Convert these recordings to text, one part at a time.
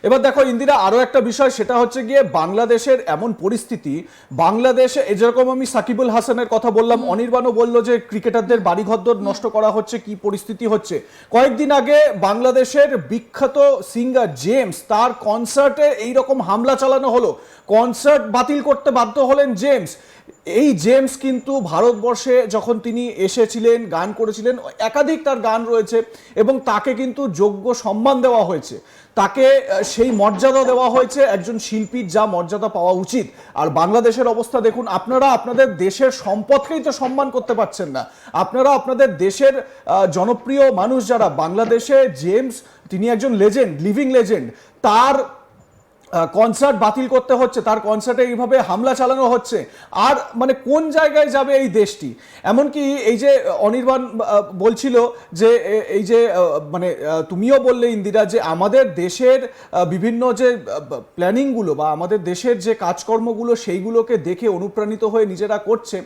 এবার দেখো ইন্দিরা, আরো একটা বিষয়, সেটা হচ্ছে গিয়ে বাংলাদেশের এমন পরিস্থিতি, বাংলাদেশে যেরকম আমি সাকিবুল হাসানের কথা বললাম, অনির্বাণও বললো যে ক্রিকেটারদের বাড়িঘর নষ্ট করা হচ্ছে, কি পরিস্থিতি হচ্ছে। কয়েকদিন আগে বাংলাদেশের বিখ্যাত সিঙ্গার জেমস, তার কনসার্টে এইরকম হামলা চালানো হলো, কনসার্ট বাতিল করতে বাধ্য হলেন জেমস। এই জেমস কিন্তু ভারতবর্ষে যখন তিনি এসেছিলেন, গান করেছিলেন, একাধিক তার গান রয়েছে এবং তাকে কিন্তু যোগ্য সম্মান দেওয়া হয়েছে, তাকে সেই মর্যাদা দেওয়া হয়েছে একজন শিল্পীর যা মর্যাদা পাওয়া উচিত। আর বাংলাদেশের অবস্থা দেখুন, আপনারা আপনাদের দেশের সম্পদকেই তো সম্মান করতে পারছেন না। আপনারা আপনাদের দেশের জনপ্রিয় মানুষ যারা, বাংলাদেশে জেমস তিনি একজন লেজেন্ড, লিভিং লেজেন্ড, তার কনসার্ট বাতিল করতে হচ্ছে, তার কনসার্টে এইভাবে হামলা চালানো হচ্ছে। আর মানে কোন জায়গায় যাবে এই দেশটি? এমনকি এই যে অনির্বাণ বলছিল যে এই যে মানে তুমিও বললে ইন্দিরা, যে আমাদের দেশের বিভিন্ন যে প্ল্যানিংগুলো বা আমাদের দেশের যে কাজকর্মগুলো সেইগুলোকে দেখে অনুপ্রাণিত হয়ে নিজেরা করছে।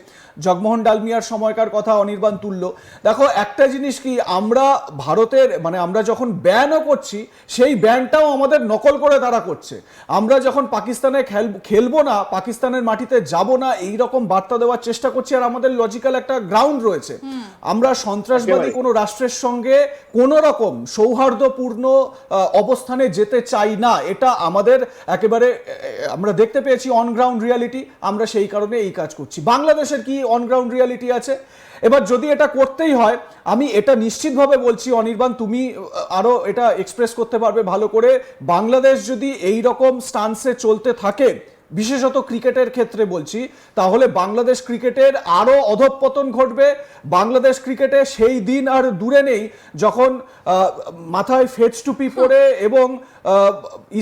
জগমোহন ডালমিয়ার সময়কার কথা অনির্বাণ তুলল। দেখো একটা জিনিস কি, আমরা ভারতের মানে আমরা যখন ব্যানও করছি, সেই ব্যানটাও আমাদের নকল করে তারা করছে। আমরা যখন পাকিস্তানে খেলবো না, পাকিস্তানের মাটিতে যাব না, এই রকম বার্তা দেওয়ার চেষ্টা করছি। আর আমাদের লজিক্যাল একটা গ্রাউন্ড রয়েছে, আমরা সন্ত্রাসবাদী কোনো রাষ্ট্রের সঙ্গে কোনো রকম সৌহার্দ্যপূর্ণ অবস্থানে যেতে চাই না, এটা আমাদের একেবারে আমরা দেখতে পেয়েছি অন গ্রাউন্ড রিয়ালিটি। আমরা সেই কারণে এই কাজ করছি। বাংলাদেশের কি অন গ্রাউন্ড রিয়ালিটি আছে? এবার যদি এটা করতেই হয়, আমি এটা নিশ্চিতভাবে বলছি, অনির্বাণ তুমি আরো এটা এক্সপ্রেস করতে পারবে ভালো করে, বাংলাদেশ যদি এই রকম স্টান্সে চলতে থাকে, বিশেষত ক্রিকেটের ক্ষেত্রে বলছি, তাহলে বাংলাদেশ ক্রিকেটের আরো অধঃপতন ঘটবে। বাংলাদেশ ক্রিকেটে সেই দিন আর দূরে নেই যখন মাথায় ফেজ টুপি পরে এবং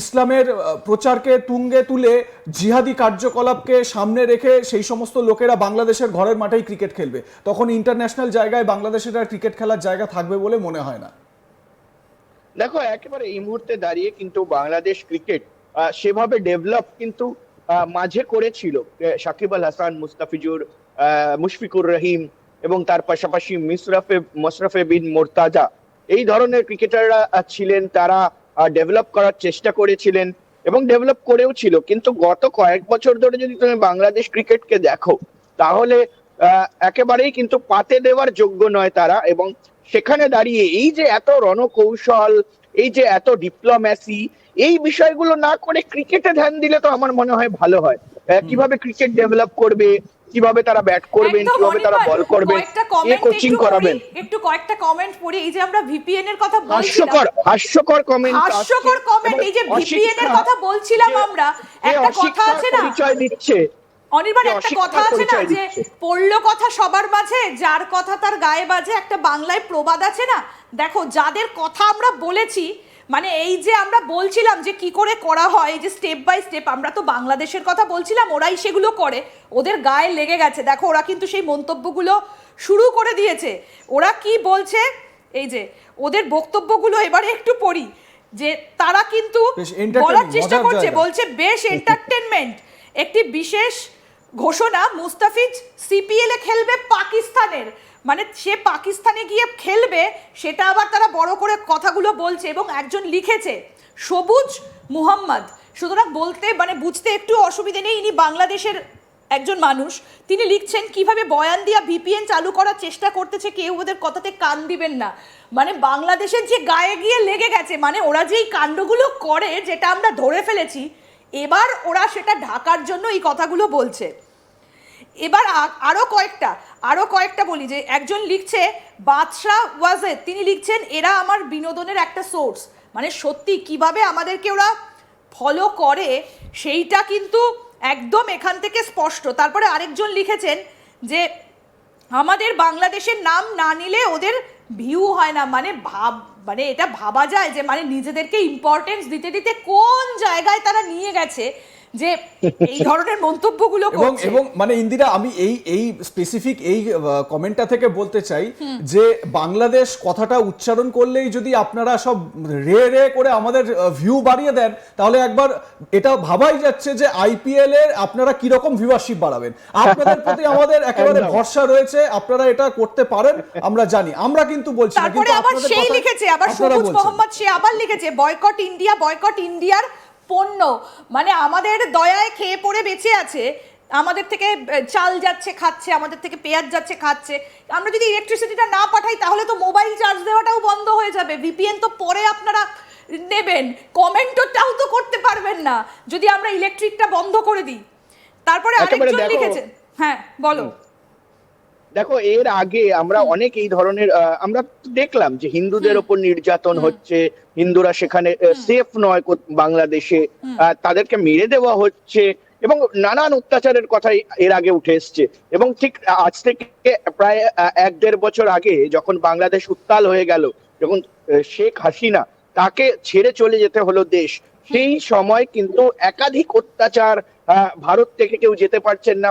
ইসলামের প্রচারকে তুঙ্গে তুলে জিহাদি কার্যকলাপকে সামনে রেখে সেই সমস্ত লোকেরা বাংলাদেশের ঘরের মাঠেই ক্রিকেট খেলবে। তখন ইন্টারন্যাশনাল জায়গায় বাংলাদেশের আর ক্রিকেট খেলার জায়গা থাকবে বলে মনে হয় না। দেখো একেবারে এই মুহূর্তে দাঁড়িয়ে কিন্তু বাংলাদেশ ক্রিকেট সেভাবে ডেভেলপ কিন্তু মাঝে করেছিল সাকিব আল হাসান, মুস্তাফিজুর, মুশফিকুর রহিম এবং তার পাশাপাশি মোশাররফে বিন মোর্তাজা, এই ধরনের ক্রিকেটাররা ছিলেন। তারা ডেভেলপ করার চেষ্টা করেছিলেন এবং ডেভেলপ করেও ছিল। কিন্তু গত কয়েক বছর ধরে যদি তুমি বাংলাদেশ ক্রিকেটকে দেখো, তাহলে একেবারেই কিন্তু পাতে দেওয়ার যোগ্য নয় তারা। এবং সেখানে দাঁড়িয়ে এই যে এত রণকৌশল, এই যে এত ডিপ্লোম্যাসি, এই বিষয়গুলো না করে ক্রিকেটে ধ্যান দিলে তো আমার মনে হয় ভালো হয়। কিভাবে ক্রিকেট ডেভেলপ করবে, কিভাবে তারা ব্যাট করবেন, কিভাবে তারা বল করবেন, এই কোচিং করাবেন। একটু কয়েকটা কমেন্ট পড়ি। এই যে আমরা ভিপিএন এর কথা বলছিলাম, হাস্যকর কমেন্ট, এই যে ভিপিএন এর কথা বলছিলাম আমরা, একটা কথা আছে না, পরিচয় দিচ্ছে অনির্বাণ, একটা কথা আছে না যে পড়লো কথা সবার মাঝে, যার কথা তার গায়ে বাজে, একটা বাংলায় প্রবাদ আছে না। দেখো যাদের কথা আমরা বলেছি, মানে এই যে আমরা বলছিলাম যে কি করে করা হয়, এই যে স্টেপ বাই স্টেপ, আমরা তো বাংলাদেশের কথা বলছিলাম, ওরাই সেগুলো করে, ওদের গায়ে লেগে গেছে। দেখো ওরা কিন্তু সেই মন্তব্যগুলো শুরু করে দিয়েছে। ওরা কি বলছে, এই যে ওদের বক্তব্যগুলো এবারে একটু পড়ি, যে তারা কিন্তু বলার চেষ্টা করছে, বলছে বেশ এন্টারটেনমেন্ট, একটি বিশেষ ঘোষণা, মুস্তাফিজ সিপিএল এ খেলবে পাকিস্তানের, মানে সে পাকিস্তানে গিয়ে খেলবে, সেটা আবার তারা বড় করে কথাগুলো বলছে। এবং একজন লিখেছে সবুজ মুহাম্মদ, সুতরাং বলতে মানে বুঝতে একটু অসুবিধে নেই, ইনি বাংলাদেশের একজন মানুষ। তিনি লিখছেন কিভাবে বয়ান দিয়া ভিপিএন চালু করার চেষ্টা করতেছে, কেউ ওদের কথাতে কান দিবেন না। মানে বাংলাদেশের যে গায়ে গিয়ে লেগে গেছে, মানে ওরা যেই কাণ্ডগুলো করে, যেটা আমরা ধরে ফেলেছি, এবার ওরা সেটা ঢাকার জন্য এই কথাগুলো বলছে। এবার আরো কয়েকটা বলি, যে একজন লিখছে বাদশাহ ওয়াজেদ, তিনি লিখছেন এরা আমার বিনোদনের একটা সোর্স। মানে সত্যি কিভাবে আমাদেরকে ওরা ফলো করে সেইটা কিন্তু একদম এখান থেকে স্পষ্ট। তারপরে আরেকজন লিখেছেন যে আমাদের বাংলাদেশের নাম না নিলে ওদের ভিউ হয় না। মানে এটা ভাবা যায় যে মানে নিজেদেরকে ইম্পর্টেন্স দিতে দিতে কোন জায়গায় তারা নিয়ে গেছে, যে এই ধরনের মন্তব্যগুলো এবং করছে। এবং মানে ইন্দিরা, আমি এই স্পেসিফিক এই কমেন্টটা থেকে বলতে চাই যে বাংলাদেশ কথাটা উচ্চারণ করলেই যদি আপনারা সব রে করে আমাদের ভিউ বাড়িয়ে দেন, তাহলে একবার এটা ভাবাই যাচ্ছে যে আইপিএল এর আপনারা কি রকম ভিউয়ারশিপ বাড়াবেন। আপনাদের প্রতি আমাদের একেবারে একদম। ভরসা রয়েছে, আপনারা এটা করতে পারেন, আমরা জানি। আমরা কিন্তু বলছি না, তারপরে কিন্তু আবার আপনাদের সেই কথায় লিখেছে, আবার আপনারা সবুজ বলছেন। মোহাম্মদ সে আবার লিখেছে বয়কট ইন্ডিয়া, বয়কট ইন্ডিয়ার পণ্য। মানে আমাদের দয়ায় খেয়ে পড়ে বেঁচে আছে, আমাদের থেকে চাল যাচ্ছে খাচ্ছে, আমাদের থেকে পেঁয়াজ যাচ্ছে খাচ্ছে। আমরা যদি ইলেকট্রিসিটিটা না পাঠাই তাহলে তো মোবাইল চার্জ দেওয়াটাও বন্ধ হয়ে যাবে। ভিপিএন তো পরে আপনারা নেবেন, কমেন্টটাও তো করতে পারবেন না যদি আমরা ইলেকট্রিকটা বন্ধ করে দিই। তারপরে একেবারে আরেকজন দেখো, লিখেছে, হ্যাঁ বলো। দেখো এর আগে আমরা অনেক এই ধরনের আমরা দেখলাম যে হিন্দুদের ওপর নির্যাতন হচ্ছে, হিন্দুরা সেখানে সেফ নয় বাংলাদেশে, তাদেরকে মেরে দেওয়া হচ্ছে এবং নানান অত্যাচারের কথাই এর আগে উঠে এসছে। এবং ঠিক আজ থেকে প্রায় 1-1.5 বছর আগে যখন বাংলাদেশ উত্তাল হয়ে গেল, যখন শেখ হাসিনা তাকে ছেড়ে চলে যেতে হলো দেশ, সেই সময় কিন্তু একাধিক অত্যাচার, ভারত থেকে কেউ যেতে পারছেন না,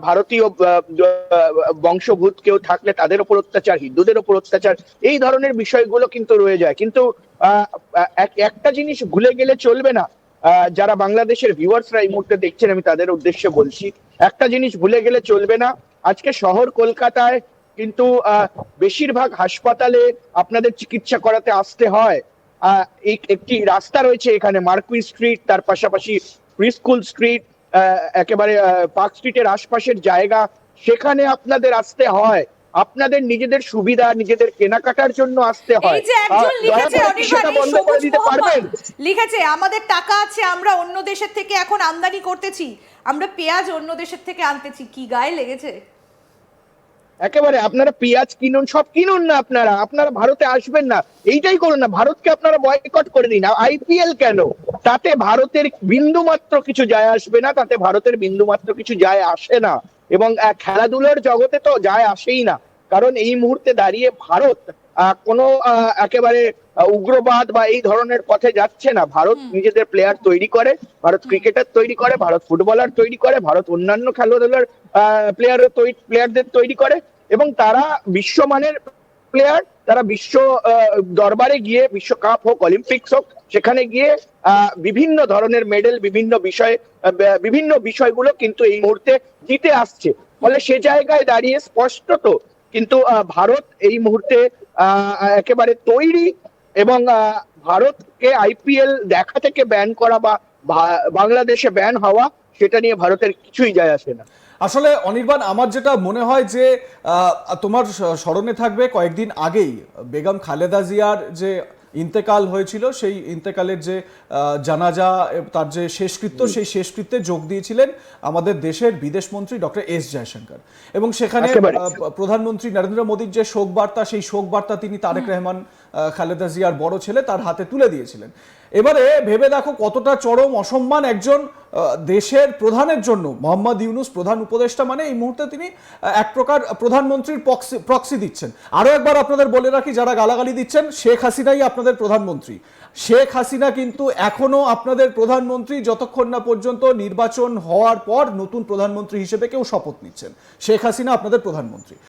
ভারতীয় বংশভূত কেউ থাকলে তাদের উপর অত্যাচার, হিন্দুদের উপর অত্যাচার, এই ধরনের বিষয়গুলো কিন্তু রয়ে যায়। কিন্তু একটা জিনিস ভুলে গেলে চলবে না, যারা বাংলাদেশের ভিউয়ার্সরা এই মুহূর্তে দেখছেন, আমি তাদের উদ্দেশ্যে বলছি, একটা জিনিস ভুলে গেলে চলবে না। আজকে শহর কলকাতায় কিন্তু বেশিরভাগ হাসপাতালে আপনাদের চিকিৎসা করাতে আসতে হয়। একটি রাস্তা রয়েছে এখানে, মার্কুই স্ট্রিট, তার পাশাপাশি প্রিস্কুল স্ট্রিট, একেবারে পার্ক স্ট্রিটের আশপাশের জায়গা, সেখানে আপনাদের আসতে হয়, আপনাদের নিজেদের সুবিধা, নিজেদের কেনাকাটার জন্য আসতে হয়। এই যে একজন লিখেছে সেটা অনির্বাণ, বন্ধ করে দিতে পারবেন? লিখেছে আমাদের টাকা আছে, আমরা অন্য দেশের থেকে এখন আমদানি করতেছি, আমরা পেঁয়াজ অন্য দেশের থেকে আনতেছি। কি গায়ে লেগেছে? একেবারে আপনারা পেঁয়াজ কিনুন, সব কিনুন না, আপনারা ভারতে আসবেন না, এইটাই করুন না, ভারতকে আপনারা বয়কট করে দিন। আইপিএল কেন? তাতে ভারতের বিন্দু মাত্র কিছু যায় আসবে না, তাতে ভারতের বিন্দু মাত্র কিছু যায় আসে না। এবং খেলাধুলার জগতে তো যায় আসেই না, কারণ এই মুহূর্তে দাঁড়িয়ে ভারত কোনো একেবারে উগ্রবাদ বা এই ধরনের পথে যাচ্ছে না। ভারত নিজেদের প্লেয়ার তৈরি করে, ভারত ক্রিকেটার তৈরি করে, ভারত ফুটবলার তৈরি করে, ভারত অন্যান্য খেলাধুলার প্লেয়ারদের তৈরি করে, এবং তারা বিশ্বমানের প্লেয়ার। তারা বিশ্ব দরবারে গিয়ে, বিশ্বকাপ হোক, অলিম্পিক্স হোক, সেখানে গিয়ে বিভিন্ন ধরনের মেডেল, বিভিন্ন বিষয়গুলো কিন্তু এই মুহূর্তে জিতে আসছে। ফলে সে জায়গায় দাঁড়িয়ে স্পষ্টত কিন্তু ভারত এই মুহূর্তে একেবারে তৈরি, এবং ভারতকে আইপিএল দেখা থেকে ব্যান করা বা বাংলাদেশে ব্যান হওয়া, সেটা নিয়ে ভারতের কিছুই যায় আসে না। আসলে অনির্বাণ, আমার যেটা মনে হয় যে তোমার স্মরণে থাকবে কয়েকদিন আগেই বেগম খালেদা জিয়ার যে ইন্তেকাল হয়েছিল, সেই ইন্তেকালের যে জানাজা, তার যে শেষকৃত্য, সেই শেষকৃত্যে যোগ দিয়েছিলেন আমাদের দেশের বিদেশমন্ত্রী ডক্টর এস জয়শঙ্কর। এবং সেখানে প্রধানমন্ত্রী নরেন্দ্র মোদীর যে শোক বার্তা, সেই শোক বার্তা তিনি তারেক রহমান, খালেদা জিয়ার বড় ছেলে, তার হাতে তুলে দিয়েছিলেন। এবারে ভেবে দেখো কতটা চরম অসম্মান একজন দেশের প্রধানের জন্য। মোহাম্মদ ইউনুস প্রধান উপদেষ্টা, মানে এই মুহূর্তে তিনি এক প্রকার প্রধানমন্ত্রীর প্রক্সি দিচ্ছেন। আরো একবার আপনাদের বলে রাখি, যারা গালাগালি দিচ্ছেন, শেখ হাসিনাই আপনাদের প্রধানমন্ত্রী। শেখ হাসিনা কিন্তু এখনো আপনাদের প্রধানমন্ত্রী, যতক্ষণ না পর্যন্ত নির্বাচন হওয়ার পর নতুন প্রধানমন্ত্রী হিসেবে কেউ শপথ নিচ্ছেন। শেখ হাসিনা আপনাদের প্রধানমন্ত্রী।